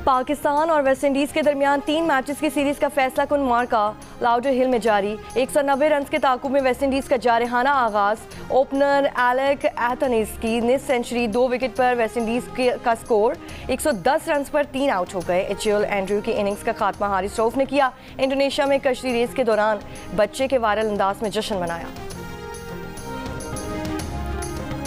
पाकिस्तान और West Indies के दरमियान 3 मैचेस की सीरीज़ का फैसला कुन मार्का लाउडर हिल में जारी। 190 रन के ताकुब में वेस्ट इंडीज़ का जारहाना आगाज़। ओपनर एलेक एथनीस की निस सेंचुरी, 2 विकेट पर वेस्ट इंडीज़ का स्कोर। 110 रन पर 3 आउट हो गए। एचएल एंड्रयू की इनिंग्स का खात्मा हारिस रऊफ ने किया। इंडोनेशिया में कश्ती रेस के दौरान बच्चे के वायरल अंदाज में जश्न मनाया।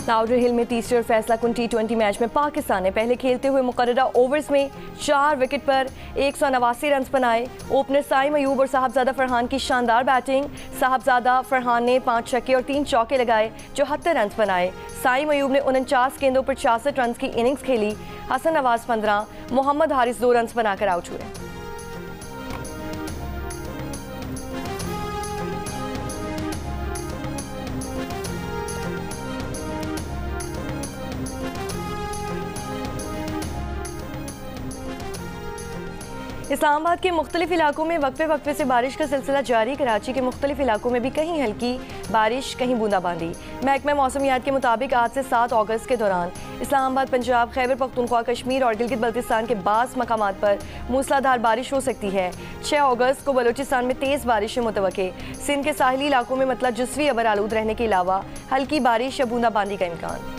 लाउडर हिल में तीसरे और फैसला कुन T20 मैच में पाकिस्तान ने पहले खेलते हुए मुकर्ररा ओवर्स में 4 विकेट पर 189 रन बनाए। ओपनर साइम अयूब और साहबजादा फरहान की शानदार बैटिंग। साहबजादा फरहान ने 5 छक्के और 3 चौके लगाए जो 78 रन बनाए। साइम अयूब ने 49 गेंदों पर 66 रन की इनिंग्स खेली। हसन नवाज 15, मोहम्मद हारिस 2 रन बनाकर आउट हुए। इस्लामाबाद के मुख्तलिफ इलाकों में वक्फे वक्फे से बारिश का सिलसिला जारी। कराची के मुख्तलिफ इलाकों में भी कहीं हल्की बारिश, कहीं बूंदाबांदी। महकमा मौसमियात के मुताबिक आज से 7 अगस्त के दौरान इस्लामाबाद, पंजाब, खैबर पख्तूनख्वा, कश्मीर और गिलगित बल्तिस्तान के बाज़ मकामात पर मूसलाधार बारिश हो सकती है। 6 अगस्त को बलूचिस्तान में तेज़ बारिश मुतवक्के। सिंध के साहिली इलाकों में मतलब जुज़वी अबर आलूद रहने के अलावा हल्की बारिश या बूंदाबांदी का इम्कान।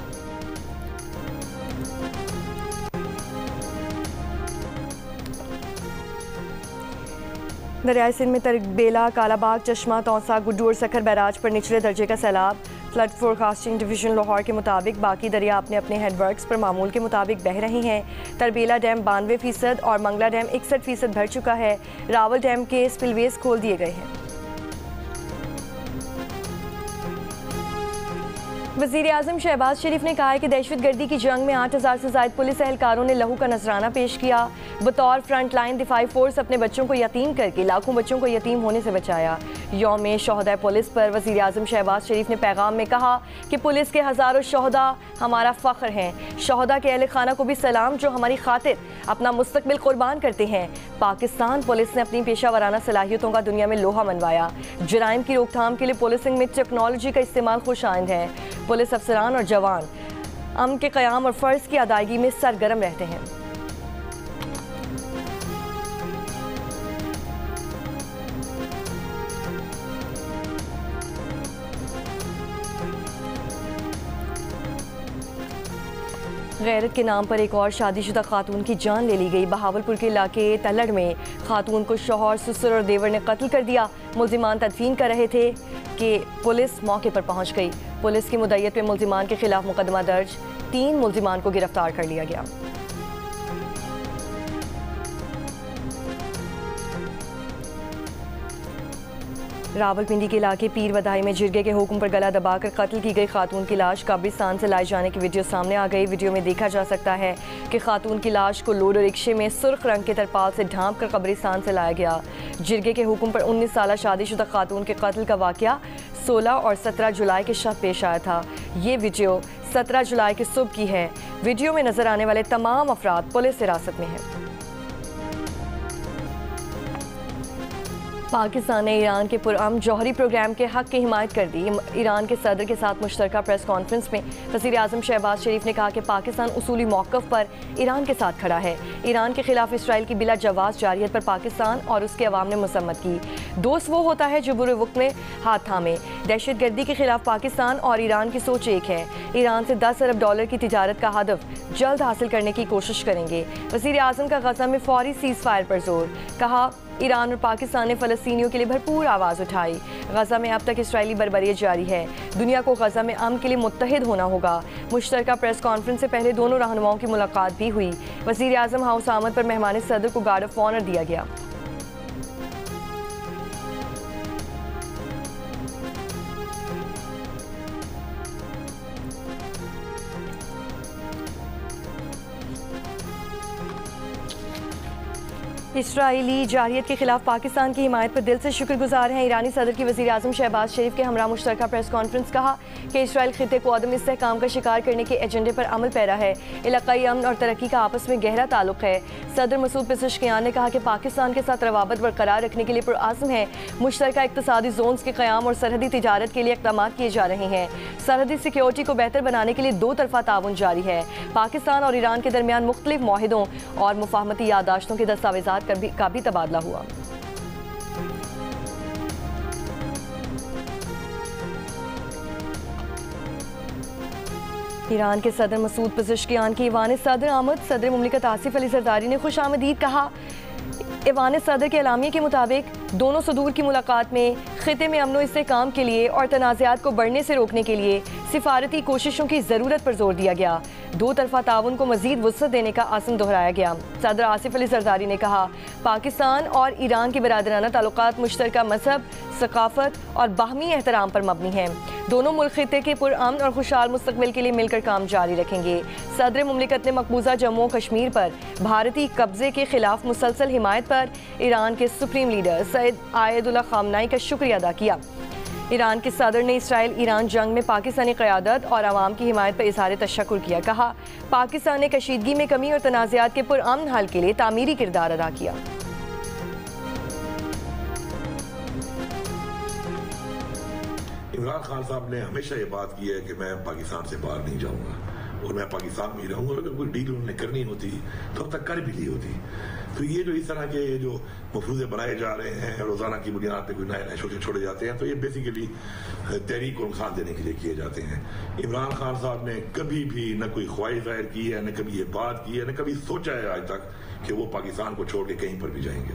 दरियाई सिंध में तरबेला, कालाबाग, चश्मा, तौसा, गुड्डू और सखर बैराज पर निचले दर्जे का सैलाब। फ्लड फोरकास्टिंग डिवीजन लाहौर के मुताबिक बाकी दरिया अपने अपने हेडवर्क्स पर मामूल के मुताबिक बह रही हैं। तरबेला डैम 92% और मंगला डैम 61% भर चुका है। रावल डैम के स्पिलवेज खोल दिए गए हैं। वज़ीर आज़म शहबाज शरीफ ने कहा है कि दहशत गर्दी की जंग में 8000 से ज़ायद पुलिस एहलकारों ने लहू का नजराना पेश किया। बतौर फ्रंट लाइन दिफाई फोर्स अपने बच्चों को यतीम करके लाखों बच्चों को यतीम होने से बचाया। यौम शोहदा पुलिस पर वज़ीर आज़म शहबाज शरीफ ने पैगाम में कहा कि पुलिस के हज़ारों शोहदा हमारा फ़ख्र हैं। शोहदा के अहल खाना को भी सलाम जो हमारी खातिर अपना मुस्तकबिल कुर्बान करते हैं। पाकिस्तान पुलिस ने अपनी पेशा वराना सलाहियतों का दुनिया में लोहा मनवाया। जराइम की रोकथाम के लिए पुलिसिंग में टेक्नोलॉजी का इस्तेमाल खुशाइंद है। पुलिस अफसरान और जवान अमन के क़याम और फ़र्ज़ की अदायगी में सरगर्म रहते हैं। गैरत के नाम पर एक और शादीशुदा खातून की जान ले ली गई। बहावलपुर के इलाके तलड़ में खातून को शौहर, ससुर और देवर ने कत्ल कर दिया। मुल्जिमान तदफीन कर रहे थे कि पुलिस मौके पर पहुंच गई। पुलिस की मुद्दत में मुल्जिमान के खिलाफ मुकदमा दर्ज। 3 मुल्जिमान को गिरफ्तार कर लिया गया। रावलपिंडी के इलाके पीर वधाई में जिरगे के हुक्म पर गला दबाकर कत्ल की गई खातून की लाश कब्रिस्तान से लाए जाने की वीडियो सामने आ गई। वीडियो में देखा जा सकता है कि खातून की लाश को लोडो रिक्शे में सुर्ख रंग के तरपाल से ढांप कर कब्रिस्तान से लाया गया। जिरगे के हुक्म पर 19 साल शादीशुदा खातून के कत्ल का वाक़या 16 और 17 जुलाई के शब पेश आया था। ये वीडियो 17 जुलाई की सुबह की है। वीडियो में नजर आने वाले तमाम अफराद पुलिस हिरासत में हैं। पाकिस्तान ने ईरान के पुरअमन जौहरी प्रोग्राम के हक की हिमायत कर दी। ईरान के सदर के साथ मुश्तरका प्रेस कॉन्फ्रेंस में वज़ीर आज़म शहबाज शरीफ ने कहा कि पाकिस्तान उसूली मौक़िफ़ पर ईरान के साथ खड़ा है। ईरान के खिलाफ इसराइल की बिला जवाज़ जारियत पर पाकिस्तान और उसके अवाम ने मसम्मत की। दोस्त वो होता है जो बुरे वक्त में हाथ थामे। दहशत गर्दी के खिलाफ पाकिस्तान और ईरान की सोच एक है। ईरान से $10 अरब की तिजारत का हदफ जल्द हासिल करने की कोशिश करेंगे। वज़ीर आज़म का गज़ा में फौरी सीज़ फायर पर जोर। कहा ईरान और पाकिस्तान ने फ़लस्तीनियों के लिए भरपूर आवाज़ उठाई। गज़ा में अब तक इसराइली बर्बरियत जारी है। दुनिया को गज़ा में अमन के लिए मुत्तहिद होना होगा। मुश्तरका प्रेस कॉन्फ्रेंस से पहले दोनों रहनुमाओं की मुलाकात भी हुई। वज़ीर आज़म हाउस आमद पर मेहमान सदर को गार्ड ऑफ ऑनर दिया गया। इसराइली जारियत के खिलाफ पाकिस्तान की हिमायत पर दिल से शुक्रगुजार हैं। ईरानी सदर की वज़ीर आज़म शहबाज शरीफ के हमरा मुश्तरका प्रेस कॉन्फ्रेंस। कहा कि इसराइल खिते को अदम इस्तेहकाम का शिकार करने के एजेंडे पर अमल पैरा है। इलाकाई अमन और तरक्की का आपस में गहरा ताल्लुक है। सदर मसूद पेज़ेश्कियान ने कहा कि पाकिस्तान के साथ रवाबत बरकरार रखने के लिए पुरआज़्म है। मुश्तरका इक़्तिसादी जोन्स के क़याम और सरहदी तिजारत के लिए इक़दाम किए जा रहे हैं। सरहदी सिक्योरिटी को बेहतर बनाने के लिए दो तरफ़ा ताउन जारी है। पाकिस्तान और ईरान के दरमियान मुख्तलिफ मुआहिदों और मुफाहमती याददाश्तों के दस्तावेज़ात का भी तबादला हुआ। ईरान के सदर मसूद पेज़ेश्कियान की ईवान सदर आमद। सदर मुमलिकत आसिफ अली ज़रदारी ने खुशामदीद कहा। ईवान सदर के एलामिया के मुताबिक दोनों सदूर की मुलाकात में खिते में अमन इस्तेहकाम के लिए और तनाज़ात को बढ़ने से रोकने के लिए सिफारती कोशिशों की ज़रूरत पर जोर दिया गया। दो तरफ़ा ताउन को मज़ीद वुसअत देने का आज़म दोहराया गया। सदर आसिफ अली ज़रदारी ने कहा, पाकिस्तान और ईरान के बरादराना ताल्लुकात मुश्तरका मज़हब, सकाफ़त और बाहमी एहतराम पर मबनी हैं। दोनों मुल्क खिते के पुरअमन और खुशहाल मुस्तकबिल के लिए मिलकर काम जारी रखेंगे। सदर मुमलिकत ने मकबूजा जम्मू और कश्मीर पर भारतीय कब्जे के खिलाफ मुसलसल हिमायत पर ईरान के सुप्रीम लीडर सैयद आयतुल्लाह ख़ामनेई का शुक्रिया अदा किया। ईरान के सदर ने इसराइल ईरान जंग में पाकिस्तानी क़यादत और आवाम की हिमायत पर इज़हार तशक्कुर किया। कहा, पाकिस्तान ने कशीदगी में कमी और तनाज़ात के पुरअमन हल के लिए तामीरी किरदार अदा किया। इमरान खान साहब ने हमेशा ये बात की है कि मैं पाकिस्तान से बाहर नहीं जाऊंगा और मैं पाकिस्तान में ही रहूंगा। अगर कोई डील उन्होंने करनी होती तो अब तक कर भी ली होती। तो ये जो इस तरह के जो मफरूज़े बनाए जा रहे हैं, रोज़ाना की बुनियाद पे कोई नए शोषे छोड़े जाते हैं, तो ये बेसिकली तहरीक को नुकसान देने के लिए किए जाते हैं। इमरान खान साहब ने कभी भी न कोई ख्वाहिश जाहिर की है, न कभी ये बात की है, न कभी सोचा है आज तक कि वो पाकिस्तान को छोड़ के कहीं पर भी जाएंगे।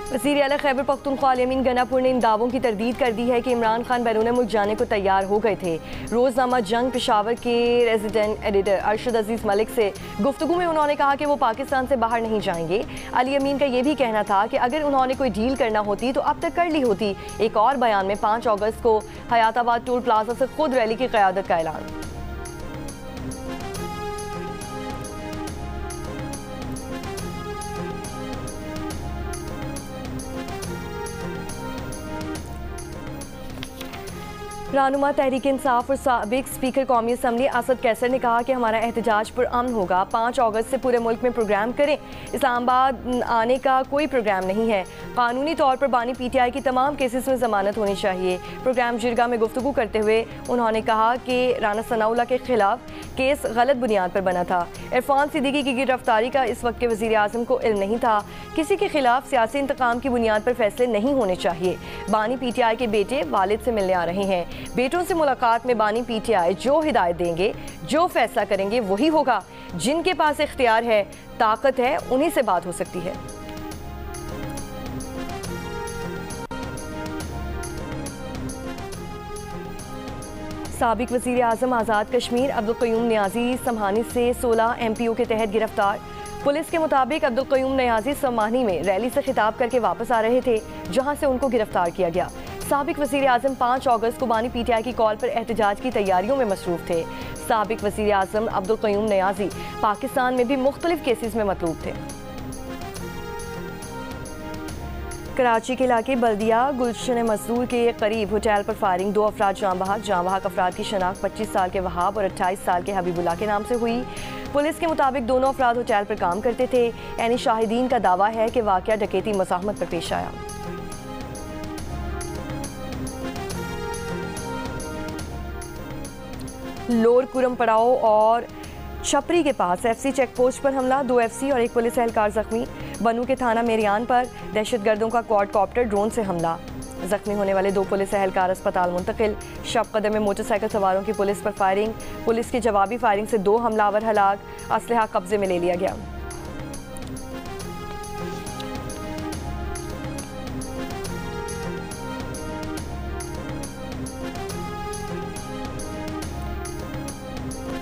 वज़ीर आला खैबर पख्तूनख्वा अमीन गनापुर ने इन दावों की तरदीद कर दी है कि इमरान खान बैरून मुल्क जाने को तैयार हो गए थे। रोज़नामा जंग पेशावर के रेजिडेंट एडिटर अरशद अजीज़ मलिक से गुफ्तगू में उन्होंने कहा कि वो पाकिस्तान से बाहर नहीं जाएंगे। अली अमीन का ये भी कहना था कि अगर उन्होंने कोई डील करना होती तो अब तक कर ली होती। एक और बयान में 5 अगस्त को हयाताबाद टोल प्लाजा से खुद रैली की क़यादत का ऐलान। रहनुमा तहरीक इंसाफ और साबिक स्पीकर कौमी असम्बली असद कैसर ने कहा कि हमारा एहतजाज पुरअमन होगा। 5 अगस्त से पूरे मुल्क में प्रोग्राम करें। इस्लामाबाद आने का कोई प्रोग्राम नहीं है। कानूनी तौर पर बानी PTI की तमाम केसेस में ज़मानत होनी चाहिए। प्रोग्राम जिरगा में गुफ्तगू करते हुए उन्होंने कहा कि राना सनाउल्लाह के खिलाफ केस गलत बुनियाद पर बना था। इरफान सिद्दीकी की गिरफ्तारी का इस वक्त के वज़ीर आज़म को इल्म नहीं था। किसी के खिलाफ सियासी इंतकाम की बुनियाद पर फैसले नहीं होने चाहिए। बानी PTI के बेटे वालिद से मिलने आ रहे हैं। बेटों से मुलाकात में बानी PTI जो हिदायत देंगे, जो फैसला करेंगे वही होगा। जिनके पास इख्तियार है, ताकत है, उन्हीं से बात हो सकती है। साबिक वज़ीर आज़म आज़ाद कश्मीर अब्दुल क़य्यूम नियाज़ी समहानी से 16 MPO के तहत गिरफ्तार। पुलिस के मुताबिक अब्दुल क़य्यूम नियाज़ी समहानी में रैली से खिताब करके वापस आ रहे थे, जहां से उनको गिरफ्तार किया गया। साबिक वज़ीर आज़म 5 अगस्त को बानी PTI की कॉल पर एहतजाज की तैयारियों में मसरूफ़ थे। साबिक वज़ीर आज़म अब्दुल क़य्यूम नियाज़ी पाकिस्तान में भी मुख्तलिफ केसेस में मतलूब थे। कराची के इलाके बल्दिया गुलशन मजदूर के करीब होटल पर फायरिंग, 2 अफराद जाँ बहक अफराद की शनाख्त 25 साल के वहाब और 28 साल के हबीबुल्लाह के नाम से हुई। पुलिस के मुताबिक दोनों अफराद होटल पर काम करते थे। यानी शाहिदीन का दावा है कि वाक़या डकैती मज़ाहमत पर पेश आया। लोअर कुरम पड़ाव और छपरी के पास FC चेक पोस्ट पर हमला, 2 FC और 1 पुलिस एहलकार जख्मी। बनू के थाना मेरियान पर दहशतगर्दों का क्वाडकॉप्टर ड्रोन से हमला, जख्मी होने वाले 2 पुलिस एहलकार अस्पताल मुंतकिल। शब कदम में मोटरसाइकिल सवारों की पुलिस पर फायरिंग, पुलिस की जवाबी फायरिंग से 2 हमलावर हलाक, असलहा कब्जे में ले लिया गया।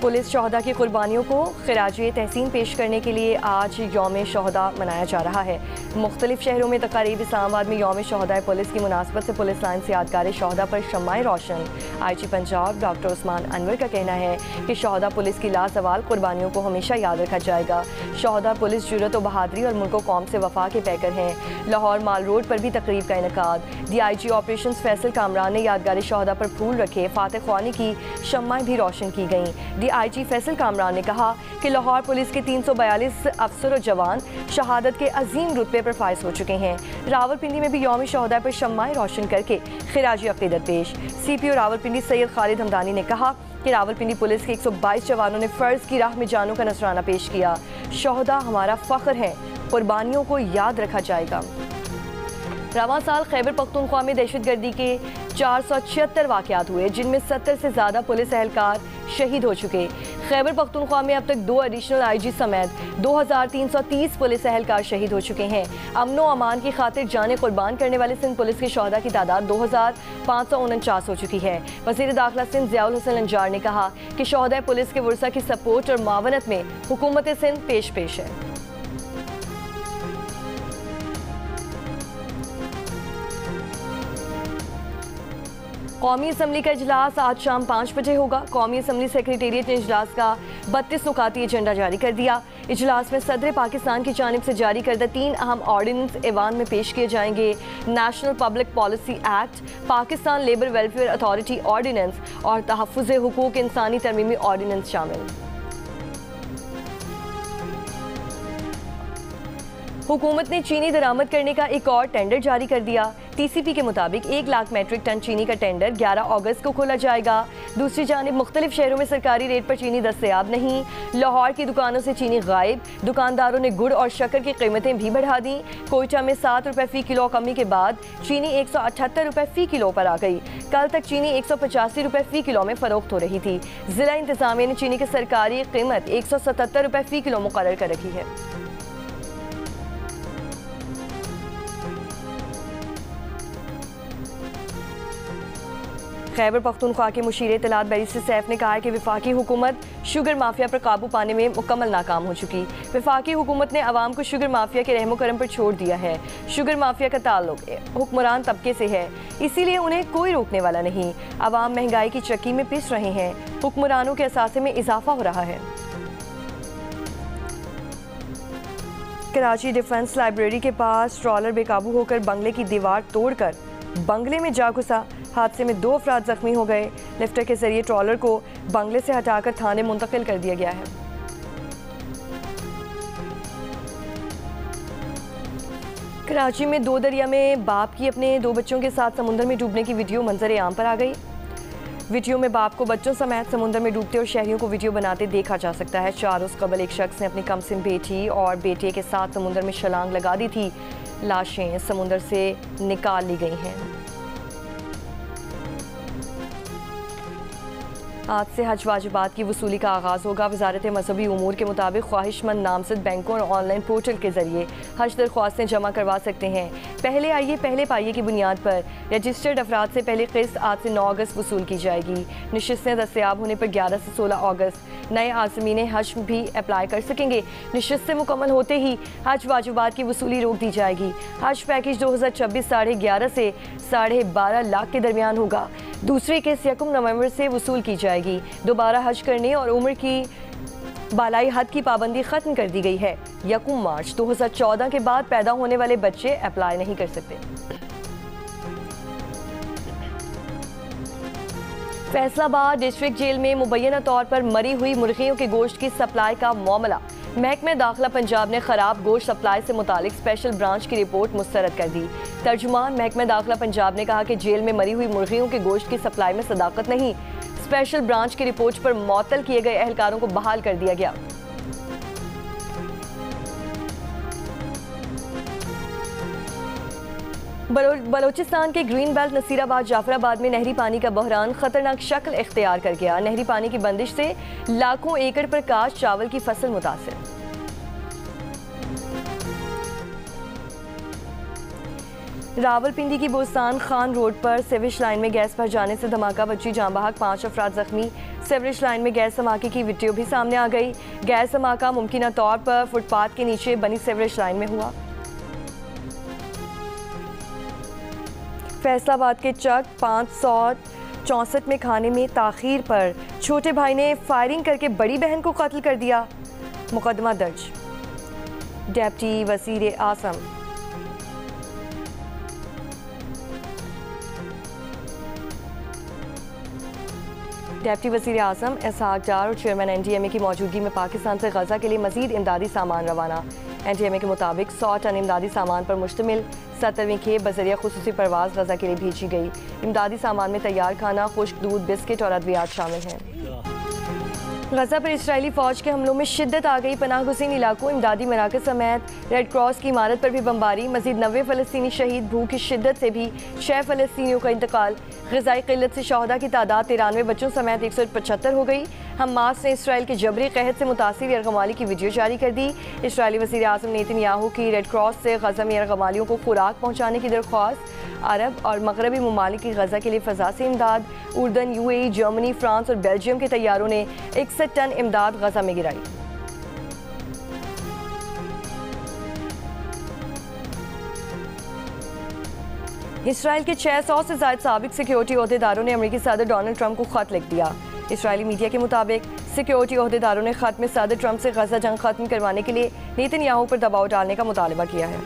पुलिस शहदा की कुर्बानियों को खिराज तहसीन पेश करने के लिए आज यौम शहदा मनाया जा रहा है। मुख्तलिफ शहरों में तकारीब। इस्लामाबाद में यौम शहदा पुलिस की मुनासबत से पुलिस लाइन से यादगार शहदा पर शम्माए रोशन। IG पंजाब डॉक्टर उस्मान अनवर का कहना है कि शहदा पुलिस की लासवाल कुर्बानियों को हमेशा याद रखा जाएगा। शहदा पुलिस जुर्रत और बहादुरी और मुल्क कौम से वफा के पैकर हैं। लाहौर माल रोड पर भी तकरीब का इनकाद। DIG ऑपरेशन फैसल कामरान ने यादगार शहदा पर फूल रखे। फातह ख्वानी की शम्माएं भी रोशन की गईं। DIG फैसल कामरान ने कहा कि लाहौर पुलिस के 342 अफसर और जवान शहादत के अजीम रुतबे पर फाइज हो चुके हैं। रावलपिंडी में भी यौम शहदा पर शम्माएं रोशन करके खिराजी अकीदत पेश। CPO रावलपिंडी सैयद खालिद हमदानी ने कहा कि रावलपिंडी पुलिस के 122 जवानों ने फ़र्ज की राह में जानों का नजराना पेश किया। शहदा हमारा फ़ख्र है, कुर्बानियों को याद रखा जाएगा। रवां साल खैबर पख्तूनख्वा में दहशतगर्दी के 476 वाक़यात हुए, जिनमें 70 से ज़्यादा पुलिस एहलकार शहीद हो चुके। खैबर पख्तूनख्वा में अब तक 2 एडिशनल IG समेत 2330 पुलिस एहलकार शहीद हो चुके हैं। अमन व अमान की खातिर जाने कुर्बान करने वाले सिंध पुलिस के शहदा की तादाद 2549 हो चुकी है। वज़ीर दाखिला सिंध ज़ियाउल हसन अंजार ने कहा कि शहदा पुलिस के वर्सा की सपोर्ट और मावनत में हुकूमत सिंध पेश है। कौमी असम्बली का इजलास आज शाम 5 बजे होगा। कौमी असम्बली सेक्रेटेरिएट ने इजलास का 32 नुकाती एजेंडा जारी कर दिया। इजलास में सदर पाकिस्तान की जानिब से जारी करदा 3 अहम ऑर्डिनेंस ऐवान में पेश किए जाएंगे। National public policy act, Pakistan labour welfare authority ordinance और तहफ़्फ़ुज़ हुकूक इंसानी तरमीमी ऑर्डिनेंस शामिल। हुकूमत ने चीनी दरामद करने का एक और टेंडर जारी कर दिया। TCP के मुताबिक 1 लाख मेट्रिक टन चीनी का टेंडर 11 अगस्त को खोला जाएगा। दूसरी जानिब मुख्तलिफ शहरों में सरकारी रेट पर चीनी दस्तयाब नहीं। लाहौर की दुकानों से चीनी गायब। दुकानदारों ने गुड़ और शक्कर की कीमतें भी बढ़ा दी। कोयटा में 7 रुपये फ़ी किलो कमी के बाद चीनी 178 रुपये फ़ी किलो पर आ गई। कल तक चीनी 185 रुपये फ़ी किलो में फ़रोख्त हो रही थी। ज़िला इंतज़ामिया ने चीनी की सरकारी कीमत 177 रुपये फ़ी किलो मुकर्रर कर रखी है। खैबर पख्तूनख्वा के मुशीर इत्तलात बैरिस्टर सैफ ने कहा है कि वफाकी हुकूमत शुगर माफिया पर काबू पाने में मुकम्मल नाकाम हो चुकी। वफाकी हुकूमत ने अवाम को शुगर माफिया के रहमो करम पर छोड़ दिया है। शुगर माफिया का ताल्लुक हुक्मरान तबके से है, इसीलिए उन्हें कोई रोकने वाला नहीं। अवाम महंगाई की चक्की में पिस रहे हैं। हुक्मरानों के असासे में इजाफा हो रहा है। कराची डिफेंस लाइब्रेरी के पास ट्रॉलर बेकाबू होकर बंगले की दीवार तोड़कर बंगले में जा घुसा। हादसे में 2 अफराद जख्मी हो गए। लिफ्टर के जरिए ट्रॉलर को बंगले से हटाकर थाने मुंतकिल कर दिया गया है। कराची में 2 दरिया में बाप की अपने 2 बच्चों के साथ समुद्र में डूबने की वीडियो मंजर आम पर आ गई। वीडियो में बाप को बच्चों समेत समुद्र में डूबते और शहरियों को वीडियो बनाते देखा जा सकता है। 4 रोज़ कबल एक शख्स ने अपनी कमसिन बेटी और बेटे के साथ समुद्र में छलांग लगा दी थी। लाशें समुद्र से निकाल ली गई हैं। आज से हज वाजिबात की वसूली का आगाज़ होगा। वजारत मजहबी उमूर के मुताबिक ख्वाहिशमंद नामजद बैंकों और ऑनलाइन पोर्टल के जरिए हज दरख्वास्तें जमा करवा सकते हैं। पहले आइए पहले पाइए की बुनियाद पर रजिस्टर्ड अफराद से पहले किस्त आज से 9 अगस्त वसूल की जाएगी। नशिस्तें दस्तयाब होने पर 11 से 16 अगस्त नए आज़मीन हज भी अप्लाई कर सकेंगे। नशिस्तें मुकम्मल होते ही हज वाजिबात की वसूली रोक दी जाएगी। हज पैकेज 2026 11.5 से 12.5 लाख के दरमियान होगा। दूसरी किस्त 1 नवंबर से वसूल की जाएगी। दोबारा हज करने और उम्र की बालाई हद की पाबंदी खत्म कर दी गई है। 1 मार्च 2014 के बाद पैदा होने वाले बच्चे अप्लाई नहीं कर सकते। फैसलाबाद डिस्ट्रिक्ट जेल में मुबैना तौर पर मरी हुई मुर्गियों के गोश्त की सप्लाई का मामला। महकमा दाखिला पंजाब ने खराब गोश्त सप्लाई से मुतालिक स्पेशल ब्रांच की रिपोर्ट मुस्तरद कर दी। तर्जुमान महकमा दाखिला पंजाब ने कहा कि जेल में मरी हुई मुर्गियों के गोश्त की सप्लाई में सदाकत नहीं। स्पेशल ब्रांच की रिपोर्ट पर मुअत्तल किए गए एहलकारों को बहाल कर दिया गया। बलोचिस्तान के ग्रीन बेल्ट नसीराबाद जाफराबाद में नहरी पानी का बहरान खतरनाक शक्ल इख्तियार कर गया। नहरी पानी की बंदिश से लाखों एकड़ पर काश्त चावल की फसल मुतासिर। रावलपिंडी की बोस्तान खान रोड पर सेविश लाइन में गैस भर जाने से धमाका, बची जान बहक, 5 अफराद जख्मी। सेवरेज लाइन में गैस धमाके की वीडियो भी सामने आ गई। गैस धमाका मुमकिन तौर पर फुटपाथ के नीचे बनी सेवरेज लाइन में हुआ। फैसलाबाद के चक 564 में खाने में ताखीर पर छोटे भाई ने फायरिंग करके बड़ी बहन को कत्ल कर दिया, मुकदमा दर्ज। डिप्टी वज़ीर आज़म डिप्टी वज़ीर आज़म इसहाक डार और चेयरमैन NDMA की मौजूदगी में पाकिस्तान से गजा के लिए मज़ीद इमदादी सामान रवाना। NDMA के मुताबिक 100 टन इमदादी सामान पर मुश्तमिल 70वीं खेप बज़रिया खुसूसी परवाज़ गजा के लिए भेजी गई। इमदादी सामान में तैयार खाना, खुश्क दूध, बिस्किट और अद्वियात शामिल हैं। गजा पर इसराइली फ़ौज के हमलों में शिद्दत आ गई। पनाह गुज़ीन इलाकों, इमदादी मराकज़ समेत रेड क्रॉस की इमारत पर भी बमबारी। मज़ीद 90 फ़लस्तीनी शहीद। भूख की शिद्दत से भी 6 फ़लस्तीनियों का इंतकाल। ग़िज़ाई क़िल्लत से शहदा की तादाद 93 बच्चों समेत 175 हो गई। हमास ने इसराइल के जबरी कहत से मुतासिर यरगमाली की वीडियो जारी कर दी। इसराइली वज़ीर आज़म नेतन्याहू की रेड क्रॉस से गजा में यरगमालियों को खुराक पहुँचाने की दरख्वास्त। अरब और मगरबी ममालिक की गजा के लिए फ़ज़ा से इमदाद। उर्दन, UAE, जर्मनी, फ्रांस और बेल्जियम के तैयारों ने 61 टन इमदाद गजा में गिराई। इसराइल के 600 से ज़ायद साबिक सिक्योरिटी ओहदेदारों ने अमेरिकी सदर डोनाल्ड ट्रंप को ख़त लिख दिया। इसराइली मीडिया के मुताबिक सिक्योरिटी ओहदेदारों ने ख़त में सदर ट्रंप से गजा जंग ख़त्म करवाने के लिए नेतन्याहू पर दबाव डालने का मुतालबा किया है।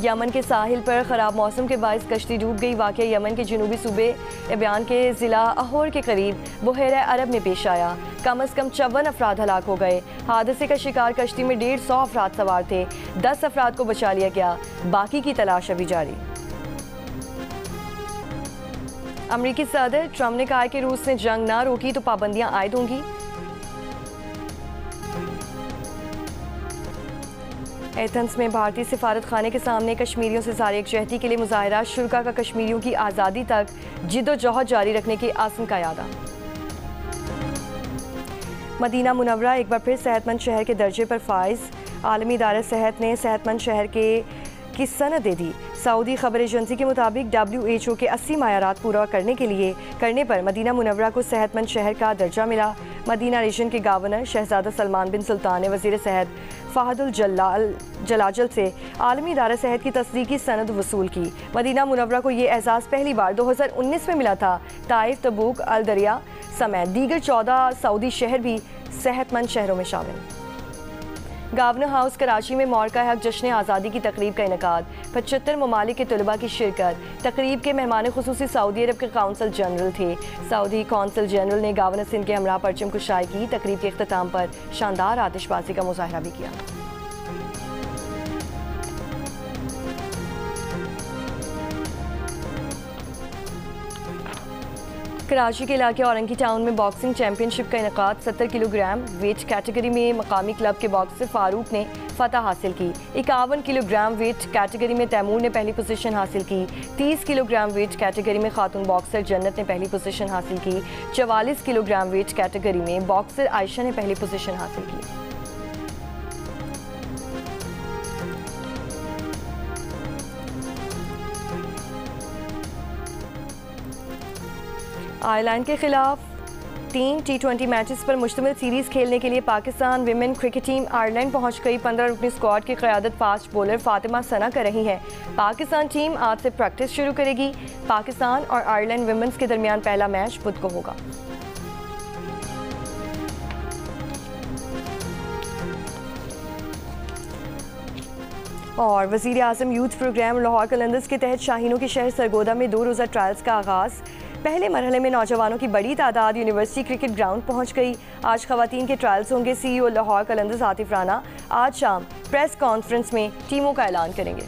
यमन के साहिल पर ख़राब मौसम के बायस कश्ती डूब गई। वाक़या यमन के जनूबी सूबे एबियान के ज़िला अहोर के करीब बहरा अरब में पेश आया। कम अज़ कम 54 अफराद हलाक हो गए। हादसे का शिकार कश्ती में 150 अफराद सवार थे। 10 अफराद को बचा लिया गया, बाकी की तलाश अभी जारी। अमरीकी सदर ट्रंप ने कहा कि रूस ने जंग ना रोकी तो पाबंदियां आयद होंगी। एथेंस में भारतीय सिफारत खाने के सामने कश्मीरियों से जारी यकजहती के लिए मुजाहिरा। शुरा का कश्मीरियों की आज़ादी तक जिद्दोजहद जारी रखने की आज़म का यादा। मदीना मुनव्वरा एक बार फिर सेहतमंद शहर के दर्जे पर फाइज। आलमी इदारा सेहत ने सेहतमंद शहर की सनद दे दी। सऊदी खबर एजेंसी के मुताबिक WHO के 80 मायारात पूरा करने पर मदीना मुनव्वरा को सेहतमंद शहर का दर्जा मिला। मदीना रीजन के गवर्नर शहजादा सलमान बिन सुल्तान ने वज़ीर सेहत फ़हदुल जलाजल से आलमी इदारा सेहत की तस्दीकी सनद वसूल की। मदीना मुनव्वरा को ये एजाज़ पहली बार 2019 में मिला था। ताइफ, तबूक, अल दरिया समेत दीगर 14 सऊदी शहर भी सेहतमंद शहरों में शामिल। गवर्नर हाउस कराची में मौरका हक जश्न आज़ादी की तकरीब का इनेकाद। 75 ममालिक के तलबा की शिरकत। तकरीब के मेहमान खुसूसी सऊदी अरब के कौंसल जनरल थे। सऊदी कौंसल जनरल ने गवर्नर सिंध के हमरा परचम कुशाई की। तकरीब के अख्ताम पर शानदार आतिशबाजी का मुजाहरा भी किया। कराची के इलाके औरंगी टाउन में बॉक्सिंग चैंपियनशिप का इनेकाद। 70 किलोग्राम वेट कैटेगरी में मकामी क्लब के बॉक्सर फारूक ने फतह हासिल की। 51 किलोग्राम वेट कैटेगरी में तैमूर ने पहली पोजीशन हासिल की। 30 किलोग्राम वेट कैटेगरी में खातून बॉक्सर जन्नत ने पहली पोजीशन हासिल की। 44 किलोग्राम वेट कैटेगरी में बॉक्सर आयशा ने पहली पोजीशन हासिल की। आयरलैंड के खिलाफ 3 T20 मैचेस पर मुश्तमिल सीरीज़ खेलने के लिए Pakistan women cricket team Ireland पहुंच गई। 15 रुकनी स्क्वाड की क़यादत फास्ट बॉलर फातिमा सना कर रही है। पाकिस्तान टीम आज से प्रैक्टिस शुरू करेगी। पाकिस्तान और आयरलैंड विमेंस के दरमियान पहला मैच बुध को होगा। और वज़ीर आज़म यूथ प्रोग्राम लाहौर कलंदर्स के तहत शाहीनों के शहर सरगोदा में 2 रोज़ा ट्रायल्स का आगाज़। पहले मरहले में नौजवानों की बड़ी तादाद यूनिवर्सिटी क्रिकेट ग्राउंड पहुंच गई। आज खवातीन के ट्रायल्स होंगे। CEO लाहौर कलंदर्स आतिफ राना आज शाम प्रेस कॉन्फ्रेंस में टीमों का ऐलान करेंगे।